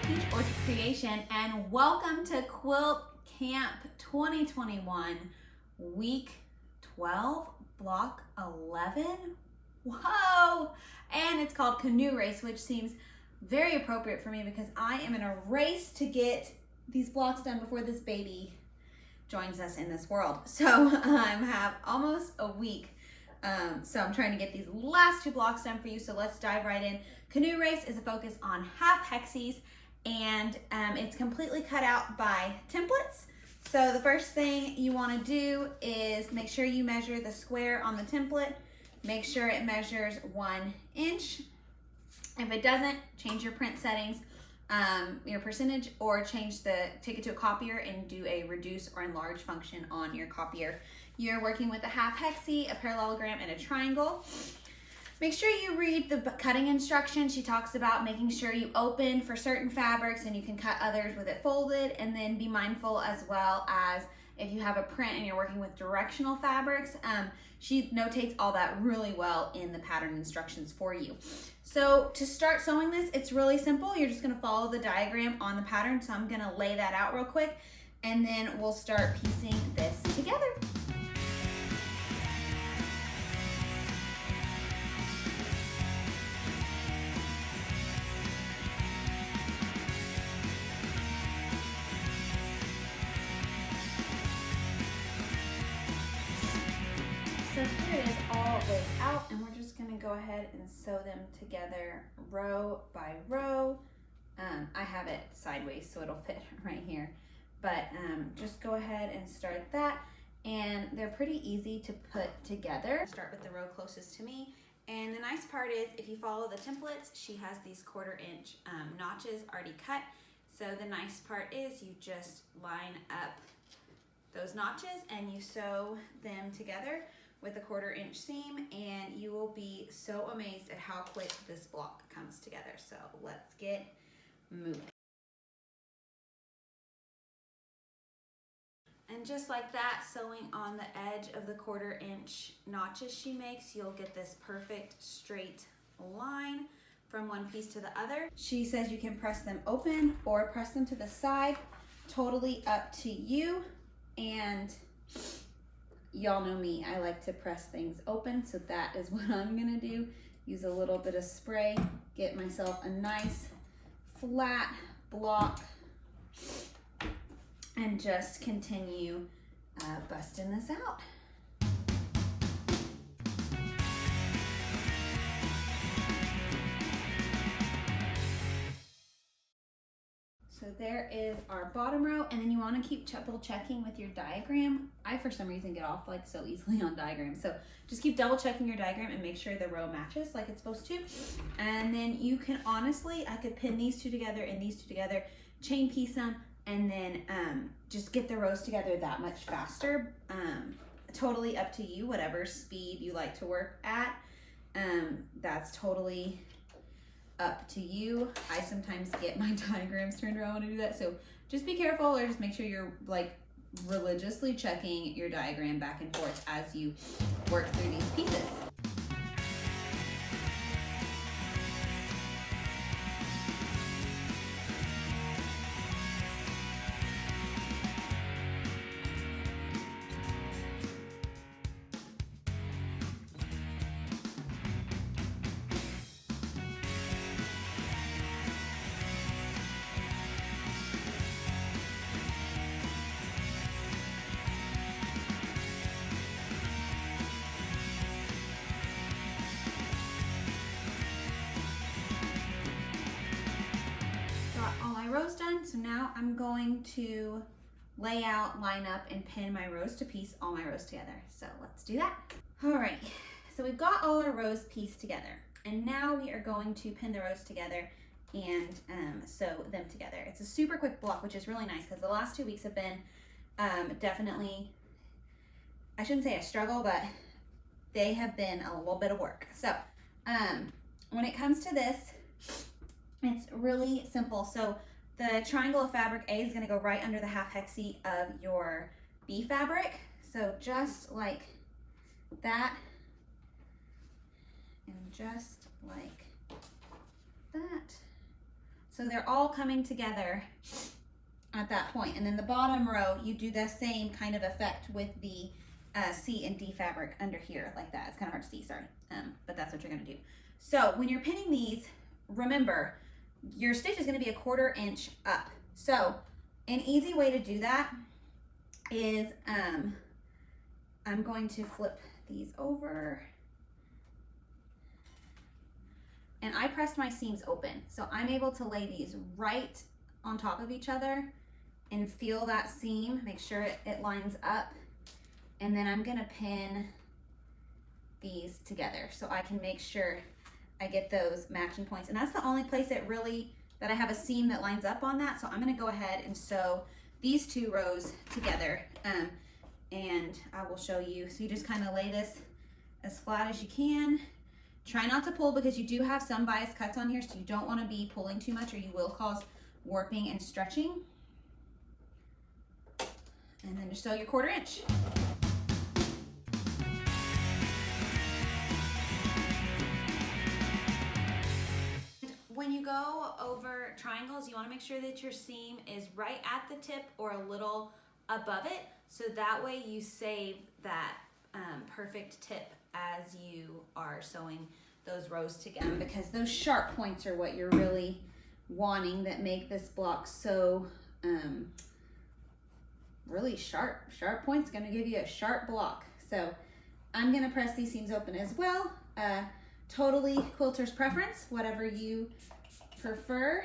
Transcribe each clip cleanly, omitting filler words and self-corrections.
Peach Orchard Creation, and welcome to Quilt Camp 2021, week 12, block 11. Whoa! And it's called Canoe Race, which seems very appropriate for me because I am in a race to get these blocks done before this baby joins us in this world. So I have almost a week. So I'm trying to get these last two blocks done for you. So let's dive right in. Canoe Race is a focus on half hexes, and it's completely cut out by templates. So the first thing you want to do is make sure you measure the square on the template. Make sure it measures 1 inch. If it doesn't, change your print settings, your percentage, or take it to a copier and do a reduce or enlarge function on your copier. You're working with a half hexie, a parallelogram, and a triangle. Make sure you read the cutting instructions. She talks about making sure you open for certain fabrics and you can cut others with it folded, and then be mindful as well as if you have a print and you're working with directional fabrics. She notates all that really well in the pattern instructions for you. So to start sewing this, it's really simple. You're just gonna follow the diagram on the pattern. So I'm gonna lay that out real quick, and then we'll start piecing this together. So here it is all laid out, and we're just gonna go ahead and sew them together row by row. I have it sideways so it'll fit right here, but just go ahead and start that, and they're pretty easy to put together. Start with the row closest to me, and the nice part is if you follow the templates, she has these 1/4 inch notches already cut. So the nice part is you just line up those notches and you sew them together with a 1/4 inch seam, and you will be so amazed at how quick this block comes together. So let's get moving. And just like that, sewing on the edge of the 1/4 inch notches she makes, you'll get this perfect straight line from one piece to the other. She says you can press them open or press them to the side, totally up to you. And y'all know me, I like to press things open, so that is what I'm gonna do. Use a little bit of spray, get myself a nice flat block, and just continue busting this out. So there is our bottom row, and then you want to keep double checking with your diagram. I, for some reason, get off like so easily on diagrams. So just keep double checking your diagram and make sure the row matches like it's supposed to. And then you can honestly, I could pin these two together and these two together, chain piece them, and then just get the rows together that much faster. Totally up to you, whatever speed you like to work at. That's totally up to you. I sometimes get my diagrams turned around when I do that, so just be careful, or just make sure you're like religiously checking your diagram back and forth as you work through these pieces. Rows done, so now I'm going to lay out, line up, and pin my rows to piece all my rows together. So let's do that. All right, so we've got all our rows pieced together, and now we are going to pin the rows together and sew them together. It's a super quick block, which is really nice because the last 2 weeks have been definitely, I shouldn't say a struggle, but they have been a little bit of work. So when it comes to this, it's really simple. So the triangle of fabric A is gonna go right under the half hexie of your B fabric. So just like that, and just like that. So they're all coming together at that point. And then the bottom row, you do the same kind of effect with the C and D fabric under here like that. It's kind of hard to see, sorry, but that's what you're gonna do. So when you're pinning these, remember, your stitch is gonna be 1/4 inch up. So an easy way to do that is, I'm going to flip these over. And I pressed my seams open. So I'm able to lay these right on top of each other and feel that seam, make sure it lines up. And then I'm gonna pin these together so I can make sure I get those matching points. And that's the only place that I have a seam that lines up on that. So I'm gonna go ahead and sew these 2 rows together, and I will show you. So you just kind of lay this as flat as you can. Try not to pull because you do have some bias cuts on here, so you don't want to be pulling too much or you will cause warping and stretching. And then just sew your 1/4 inch. When you go over triangles, you want to make sure that your seam is right at the tip or a little above it, so that way you save that perfect tip as you are sewing those rows together, because those sharp points are what you're really wanting that make this block so really sharp. Sharp points gonna give you a sharp block. So I'm gonna press these seams open as well. Totally quilter's preference, whatever you prefer.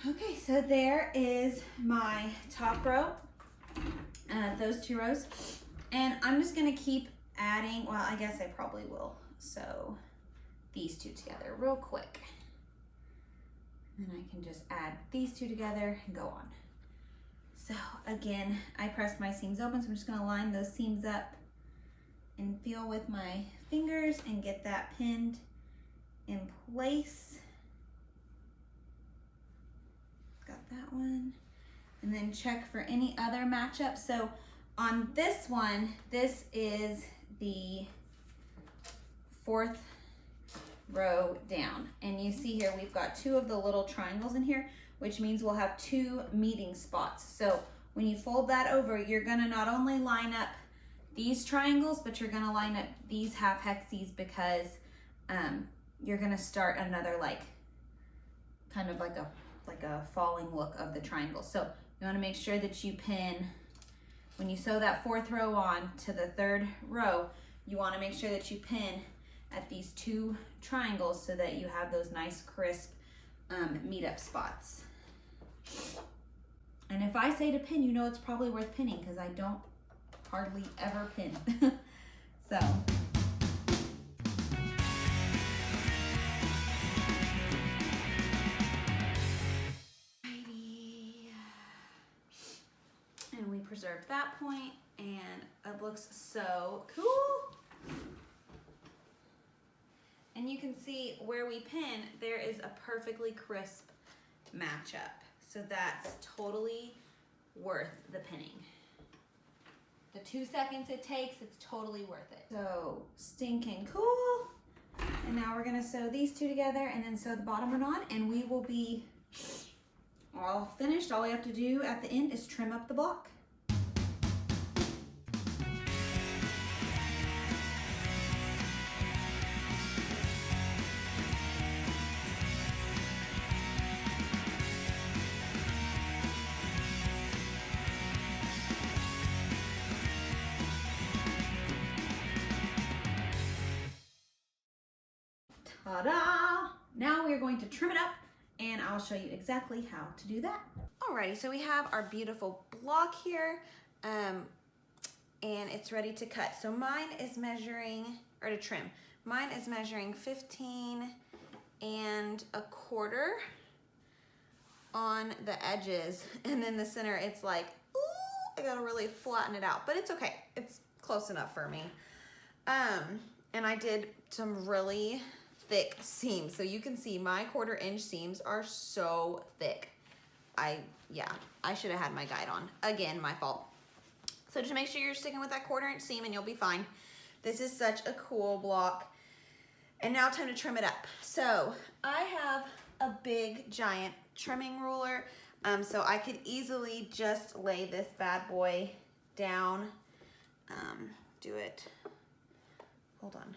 Okay, so there is my top row, those 2 rows. And I'm just gonna keep adding, well, I guess I probably will sew these 2 together real quick. And I can just add these 2 together and go on. So again, I pressed my seams open, so I'm just gonna line those seams up and feel with my fingers and get that pinned in place. Got that one. And then check for any other matchup. So on this one, this is the 4th row down. And you see here, we've got 2 of the little triangles in here, which means we'll have 2 meeting spots. So when you fold that over, you're gonna not only line up these triangles, but you're gonna line up these half hexes, because you're gonna start another kind of like a falling look of the triangle. So you wanna make sure that you pin, when you sew that 4th row on to the 3rd row, you wanna make sure that you pin at these 2 triangles so that you have those nice crisp meet up spots. And if I say to pin, you know it's probably worth pinning, because I don't hardly ever pin. So. And we preserved that point, and it looks so cool. And you can see where we pin, there is a perfectly crisp matchup. So that's totally worth the pinning. The 2 seconds it takes, it's totally worth it. So stinking cool. And now we're gonna sew these 2 together and then sew the bottom one on, and we will be all finished. All we have to do at the end is trim up the block. Ta-da! Now we are going to trim it up, and I'll show you exactly how to do that. Alrighty, so we have our beautiful block here, and it's ready to cut. So mine is measuring, or to trim, mine is measuring 15 1/4 on the edges, and then the center, it's like, ooh, I gotta really flatten it out, but it's okay. It's close enough for me. And I did some really thick seams. So you can see my 1/4 inch seams are so thick. I should have had my guide on. Again, my fault. So just make sure you're sticking with that 1/4 inch seam and you'll be fine. This is such a cool block. And now time to trim it up. So I have a big giant trimming ruler. So I could easily just lay this bad boy down. Do it. Hold on.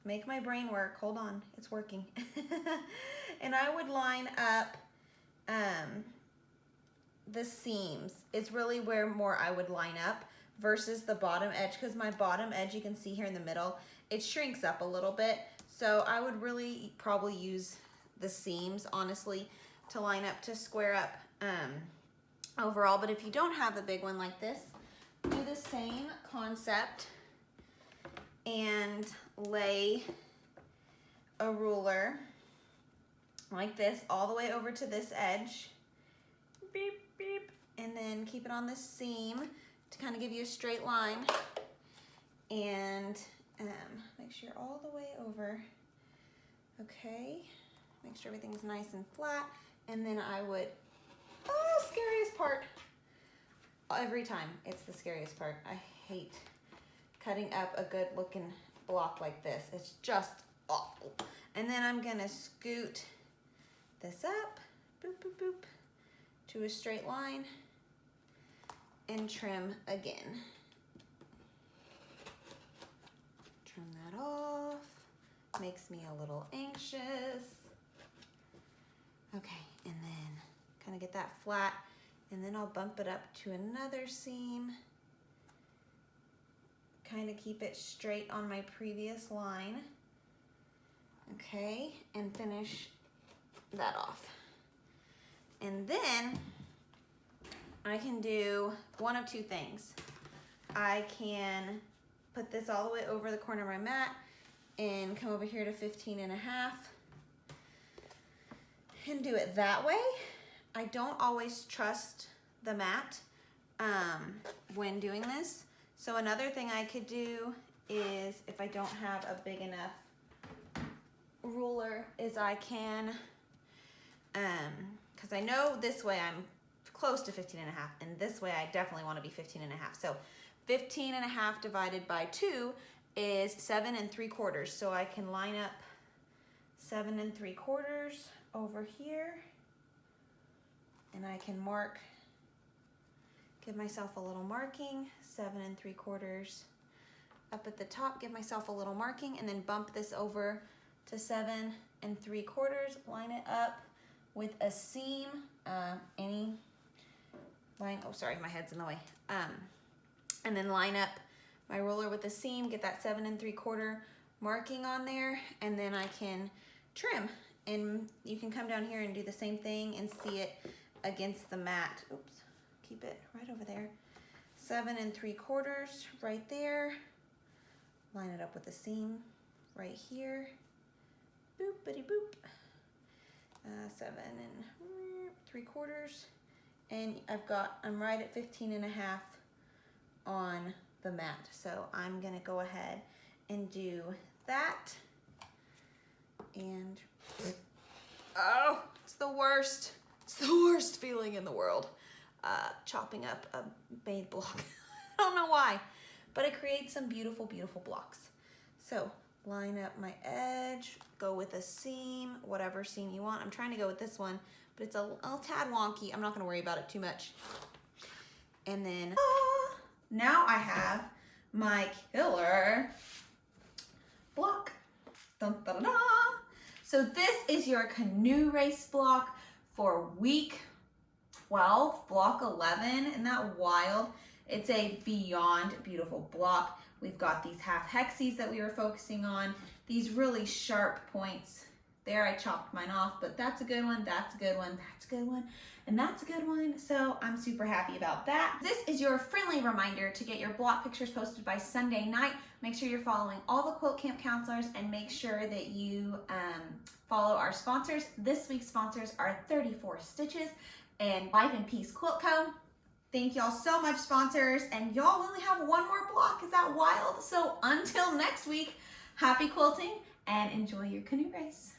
Make my brain work. Hold on. It's working. And I would line up the seams. It's really where more I would line up versus the bottom edge, because my bottom edge, you can see here in the middle, it shrinks up a little bit. So I would really probably use the seams, honestly, to line up, to square up overall. But if you don't have a big one like this, do the same concept and lay a ruler like this all the way over to this edge. Beep, beep. And then keep it on this seam to kind of give you a straight line. And make sure you're all the way over. Okay, make sure everything's nice and flat. And then I would, scariest part. Every time, it's the scariest part. I hate cutting up a good looking block like this. It's just awful. And then I'm gonna scoot this up, boop, boop, boop, to a straight line and trim again. Trim that off. Makes me a little anxious. Okay, and then kind of get that flat, and then I'll bump it up to another seam. Kind of keep it straight on my previous line. Okay, and finish that off. And then I can do one of two things. I can put this all the way over the corner of my mat and come over here to 15.5 and do it that way. I don't always trust the mat when doing this. So another thing I could do is, if I don't have a big enough ruler, is I can, because I know this way I'm close to 15.5, and this way I definitely want to be 15.5. So 15.5 divided by 2 is 7 3/4. So I can line up 7 3/4 over here, and I can mark, give myself a little marking, 7 3/4 up at the top, give myself a little marking, and then bump this over to 7 3/4, line it up with a seam, any line, oh sorry, my head's in the way, and then line up my ruler with a seam, get that 7 3/4 marking on there, and then I can trim. And you can come down here and do the same thing and see it against the mat. Oops, keep it right over there. 7 3/4 right there. Line it up with a seam right here. Boop, bitty boop. 7 3/4. And I'm right at 15.5 on the mat. So I'm gonna go ahead and do that. And oh, it's the worst. It's the worst feeling in the world. Chopping up a made block. I don't know why, but it creates some beautiful, beautiful blocks. So line up my edge, go with a seam, whatever seam you want. I'm trying to go with this one, but it's a tad wonky. I'm not gonna worry about it too much. And then now I have my killer block. Dun, dun, dun, dun. So this is your canoe race block for week 12, block 11. Isn't that wild? It's a beyond beautiful block. We've got these half hexes that we were focusing on, these really sharp points. There, I chopped mine off, but that's a good one, that's a good one, that's a good one, and that's a good one. So I'm super happy about that. This is your friendly reminder to get your block pictures posted by Sunday night. Make sure you're following all the Quilt Camp counselors, and make sure that you follow our sponsors. This week's sponsors are 34 Stitches and Life in Peace Quilt Co. Thank y'all so much, sponsors, and y'all only have one more block. Is that wild? So until next week, happy quilting and enjoy your canoe race.